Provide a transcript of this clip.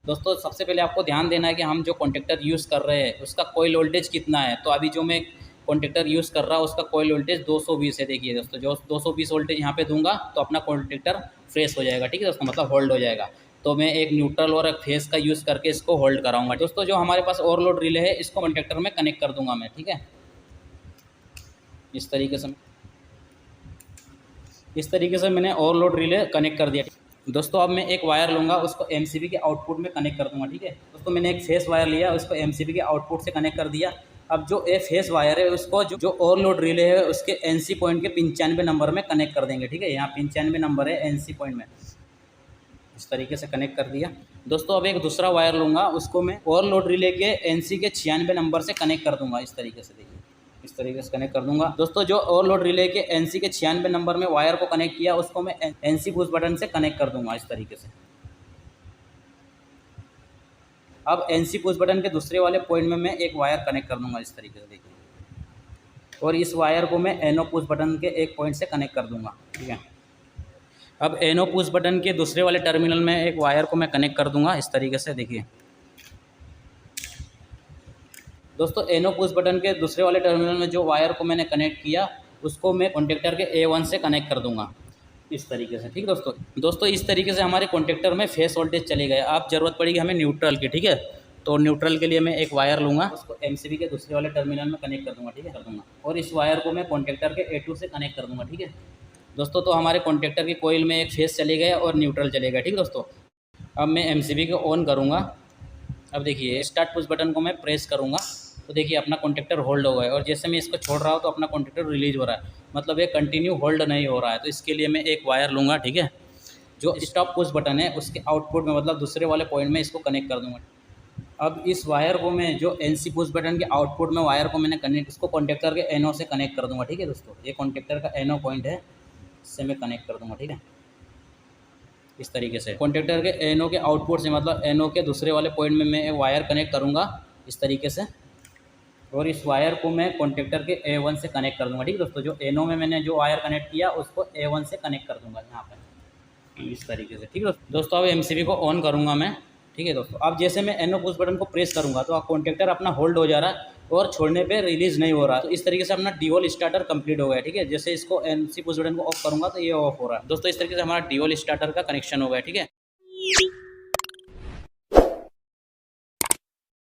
दोस्तों सबसे पहले आपको ध्यान देना है कि हम जो कॉन्टेक्टर यूज़ कर रहे हैं उसका कॉइल वोल्टेज कितना है। तो अभी जो मैं कॉन्टेक्टर यूज़ कर रहा हूँ उसका कॉइल वोल्टेज 220 है। देखिए दोस्तों, जो 220 वोल्टेज यहाँ पे दूंगा तो अपना कॉन्टेक्टर फ्रेश हो जाएगा, ठीक है दोस्तों, मतलब होल्ड हो जाएगा। तो मैं एक न्यूट्रल और एक फेस का यूज़ करके इसको होल्ड कराऊंगा। दोस्तों जो हमारे पास ओवरलोड रिले है इसको कॉन्टेक्टर में कनेक्ट कर दूंगा मैं, ठीक है। इस तरीके से मैंने ओवरलोड रिले कनेक्ट कर दिया। दोस्तों अब मैं एक वायर लूँगा, उसको एमसीबी के आउटपुट में कनेक्ट कर दूँगा, ठीक है दोस्तों। मैंने एक फेस वायर लिया, उसको एमसीबी के आउटपुट से कनेक्ट कर दिया। अब जो ए फेस वायर है उसको जो ओवरलोड रिले है उसके एनसी पॉइंट के 95 नंबर में कनेक्ट कर देंगे, ठीक है। यहाँ 95 नंबर है एनसी पॉइंट में, इस तरीके से कनेक्ट कर दिया। दोस्तों अब एक दूसरा वायर लूँगा, उसको मैं ओवरलोड रिले के एनसी के 96 नंबर से कनेक्ट कर दूँगा। इस तरीके से देखिए, इस तरीके से कनेक्ट कर दूंगा। दोस्तों जो ओवरलोड रिले के एनसी के 96 नंबर में वायर को कनेक्ट किया उसको मैं एनसी पुश बटन से कनेक्ट कर दूंगा इस तरीके से। अब एनसी पुश बटन के दूसरे वाले पॉइंट में मैं एक वायर कनेक्ट कर दूंगा इस तरीके से देखिए, और इस वायर को मैं एनो पुश बटन के एक पॉइंट से कनेक्ट कर दूंगा, ठीक है। अब एनो पुश बटन के दूसरे वाले टर्मिनल में एक वायर को मैं कनेक्ट कर दूंगा इस तरीके से देखिए। दोस्तों एनो पुश बटन के दूसरे वाले टर्मिनल में जो वायर को मैंने कनेक्ट किया उसको मैं कॉन्टेक्टर के A1 से कनेक्ट कर दूंगा इस तरीके से, ठीक दोस्तों इस तरीके से हमारे कॉन्टेक्टर में फेस वोल्टेज चले गए। अब जरूरत पड़ेगी हमें न्यूट्रल की, ठीक है। तो न्यूट्रल के लिए मैं एक वायर लूँगा, उसको एमसीबी के दूसरे वाले टर्मिनल में कनेक्ट कर दूँगा, ठीक है, और इस वायर को मैं कॉन्टेक्टर के A2 से कनेक्ट कर दूँगा, ठीक है दोस्तों। तो हमारे कॉन्टेक्टर की कोयल में एक फेस चले गया और न्यूट्रल चले गया, ठीक दोस्तों। अब मैं एमसीबी को ऑन करूँगा। अब देखिए स्टार्ट पुश बटन को मैं प्रेस करूँगा तो देखिए अपना कॉन्टेक्टर होल्ड हो गया, और जैसे मैं इसको छोड़ रहा हूँ तो अपना कॉन्टेक्टर रिलीज हो रहा है, मतलब ये कंटिन्यू होल्ड नहीं हो रहा है। तो इसके लिए मैं एक वायर लूँगा, ठीक है, जो स्टॉप पुश बटन है उसके आउटपुट में, मतलब दूसरे वाले पॉइंट में इसको कनेक्ट कर दूँगा। अब इस वायर को मैं जो एनसी पुश बटन के आउटपुट में वायर को मैंने कनेक्ट, इसको कॉन्टेक्टर के एनो से कनेक्ट कर दूँगा, ठीक है दोस्तों। ये कॉन्टेक्टर का एनो पॉइंट है, इससे मैं कनेक्ट कर दूँगा, ठीक है, इस तरीके से। कॉन्टेक्टर के एनो के आउटपुट से, मतलब एनो के दूसरे वाले पॉइंट में मैं वायर कनेक्ट करूँगा इस तरीके से, और इस वायर को मैं कॉन्टेक्टर के A1 से कनेक्ट कर दूँगा, ठीक है दोस्तों। जो एनो में मैंने जो वायर कनेक्ट किया उसको A1 से कनेक्ट कर दूँगा यहाँ पर इस तरीके से, ठीक है दोस्तों। अब एमसीबी को ऑन करूँगा मैं, ठीक है दोस्तों। अब जैसे मैं एनो पुश बटन को प्रेस करूँगा तो कॉन्टेक्टर अपना होल्ड हो जा रहा है और छोड़ने पे रिलीज़ नहीं हो रहा। तो इस तरीके से अपना डीओल स्टार्टर कंप्लीट हो गया, ठीक है। जैसे इसको एनसी पुश बटन को ऑफ करूँगा तो ये ऑफ हो रहा है दोस्तों। इस तरीके से हमारा डीओल स्टार्टर का कनेक्शन हो गया, ठीक है।